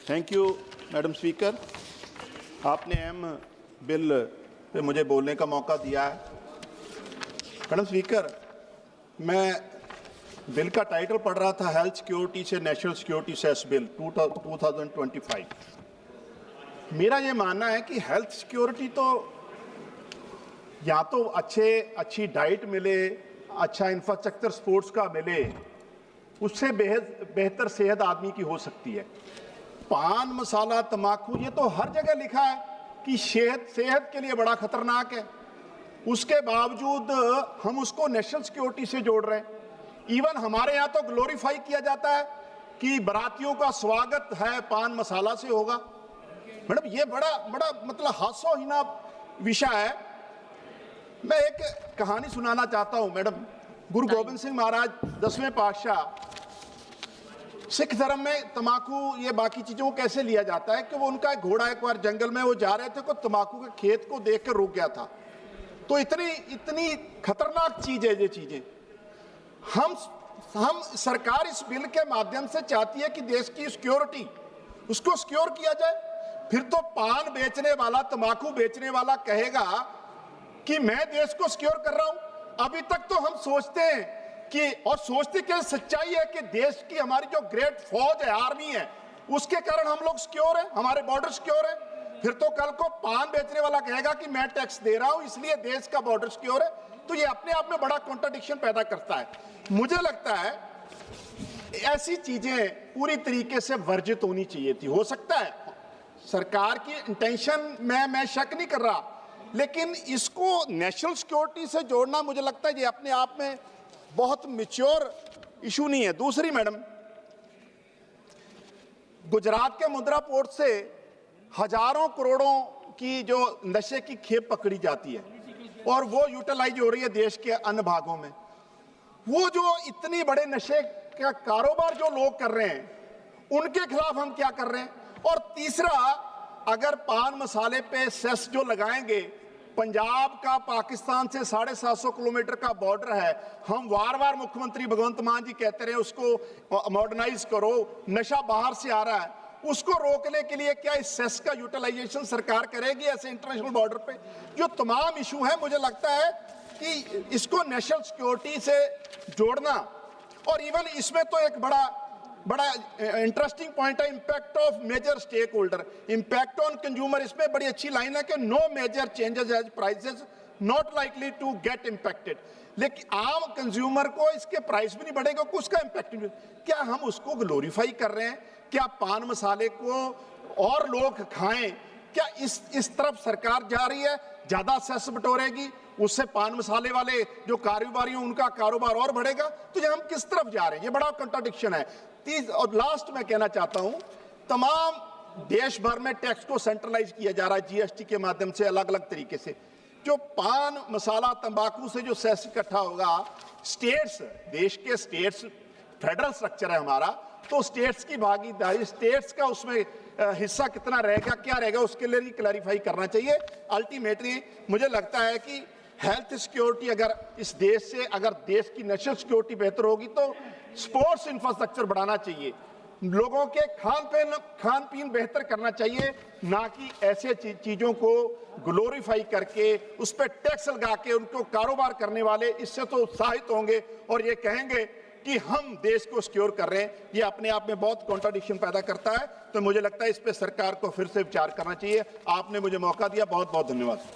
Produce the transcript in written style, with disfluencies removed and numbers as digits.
Thank you madam speaker. आपने अहम bill pay मुझे बोलने का मौका दिया है। मैडम स्पीकर, मैं बिल का टाइटल पढ़ रहा था, हेल्थ सिक्योरिटी से नेशनल सिक्योरिटी सेस बिल 2025। मेरा ये मानना है कि हेल्थ सिक्योरिटी तो या तो अच्छी डाइट मिले, अच्छा इंफ्रास्ट्रक्चर स्पोर्ट्स का मिले, उससे बेहतर सेहत आदमी की हो सकती है। पान मसाला तंबाकू ये तो हर जगह लिखा है कि सेहत के लिए बड़ा खतरनाक है, उसके बावजूद हम उसको नेशनल सिक्योरिटी से जोड़ रहे हैं। इवन हमारे यहाँ तो ग्लोरीफाई किया जाता है कि बारातियों का स्वागत है पान मसाला से होगा। मैडम ये बड़ा मतलब हास्यहीन विषय है। मैं एक कहानी सुनाना चाहता हूं मैडम। गुरु गोबिंद सिंह महाराज 10वें पातशाह, सिख धर्म में तंबाकू ये बाकी चीजों को कैसे लिया जाता है कि वो उनका एक घोड़ा एक बार जंगल में वो जा रहे थे, को तंबाकू के खेत को देख कर रुक गया था। तो इतनी खतरनाक चीज है ये चीजें। हम सरकार इस बिल के माध्यम से चाहती है कि देश की सिक्योरिटी उसको सिक्योर किया जाए। फिर तो पान बेचने वाला, तंबाकू बेचने वाला कहेगा कि मैं देश को सिक्योर कर रहा हूं। अभी तक तो हम सोचते हैं कि, और सोचते कि सच्चाई है कि देश की हमारी जो ग्रेट फौज है, आर्मी है, उसके कारण हम लोग सिक्योर हैं, हमारे बॉर्डर सिक्योर है। फिर तो कल को पान बेचने वाला कहेगा कि मैं टैक्स दे रहा हूं इसलिए देश का बॉर्डर सिक्योर है। तो ये अपने आप में बड़ा कॉन्ट्रडिक्शन पैदा करता है। मुझे लगता है ऐसी चीजें पूरी तरीके से वर्जित होनी चाहिए थी। हो सकता है सरकार की इंटेंशन में मैं शक नहीं कर रहा, लेकिन इसको नेशनल सिक्योरिटी से जोड़ना मुझे लगता है ये अपने आप में बहुत मैच्योर इशू नहीं है। दूसरी मैडम, गुजरात के मुंद्रा पोर्ट से हजारों करोड़ों की जो नशे की खेप पकड़ी जाती है और वो यूटिलाइज हो रही है देश के अन्य भागों में। वो जो इतनी बड़े नशे का कारोबार जो लोग कर रहे हैं उनके खिलाफ हम क्या कर रहे हैं। और तीसरा, अगर पान मसाले पे सेस जो लगाएंगे, पंजाब का पाकिस्तान से 750 किलोमीटर का बॉर्डर है, हम बार मुख्यमंत्री भगवंत मान जी कहते रहे उसको मॉडर्नाइज करो, नशा बाहर से आ रहा है, उसको रोकने के लिए क्या इस सेस का यूटिलाइजेशन सरकार करेगी ऐसे इंटरनेशनल बॉर्डर पे? जो तमाम इशू है, मुझे लगता है कि इसको नेशनल सिक्योरिटी से जोड़ना। और इवन इसमें तो एक बड़ा इंटरेस्टिंग पॉइंट है, impact of major stakeholder, impact on consumer. इसमें बड़ी अच्छी लाइन है कि no major changes as prices not likely to get impacted. लेकिन आम कंज्यूमर को इसके प्राइस भी नहीं बढ़ेगा, उसका इंपैक्ट नहीं। क्या हम उसको ग्लोरीफाई कर रहे हैं? क्या पान मसाले को और लोग खाएं? क्या इस तरफ सरकार जा रही है? ज्यादा सेस बटोरेगी, उससे पान मसाले वाले जो कारोबारी हैं उनका कारोबार और बढ़ेगा। तो ये हम किस तरफ जा रहे हैं? ये बड़ा कॉन्ट्रडिक्शन है। और लास्ट में कहना चाहता हूं, तमाम देश भर में टैक्स को सेंट्रलाइज किया जा रहा है जीएसटी के माध्यम से, अलग अलग तरीके से। जो पान मसाला तंबाकू से जो सेस इकट्ठा होगा, स्टेट्स, देश के स्टेट्स, फेडरल स्ट्रक्चर है हमारा, तो स्टेट्स की भागीदारी, स्टेट्स का उसमें हिस्सा कितना रहेगा, क्या रहेगा, उसके लिए क्लैरिफाई करना चाहिए। अल्टीमेटली मुझे लगता है कि हेल्थ सिक्योरिटी अगर इस देश से, अगर देश की नेशनल सिक्योरिटी बेहतर होगी तो स्पोर्ट्स इंफ्रास्ट्रक्चर बढ़ाना चाहिए, लोगों के खान पीन बेहतर करना चाहिए, ना कि ऐसे चीजों को ग्लोरीफाई करके उस पर टैक्स लगा के उनको कारोबार करने वाले इससे तो उत्साहित होंगे और ये कहेंगे कि हम देश को सिक्योर कर रहे हैं। ये अपने आप में बहुत कॉन्ट्रडिक्शन पैदा करता है। तो मुझे लगता है इस पे सरकार को फिर से विचार करना चाहिए। आपने मुझे मौका दिया, बहुत बहुत धन्यवाद।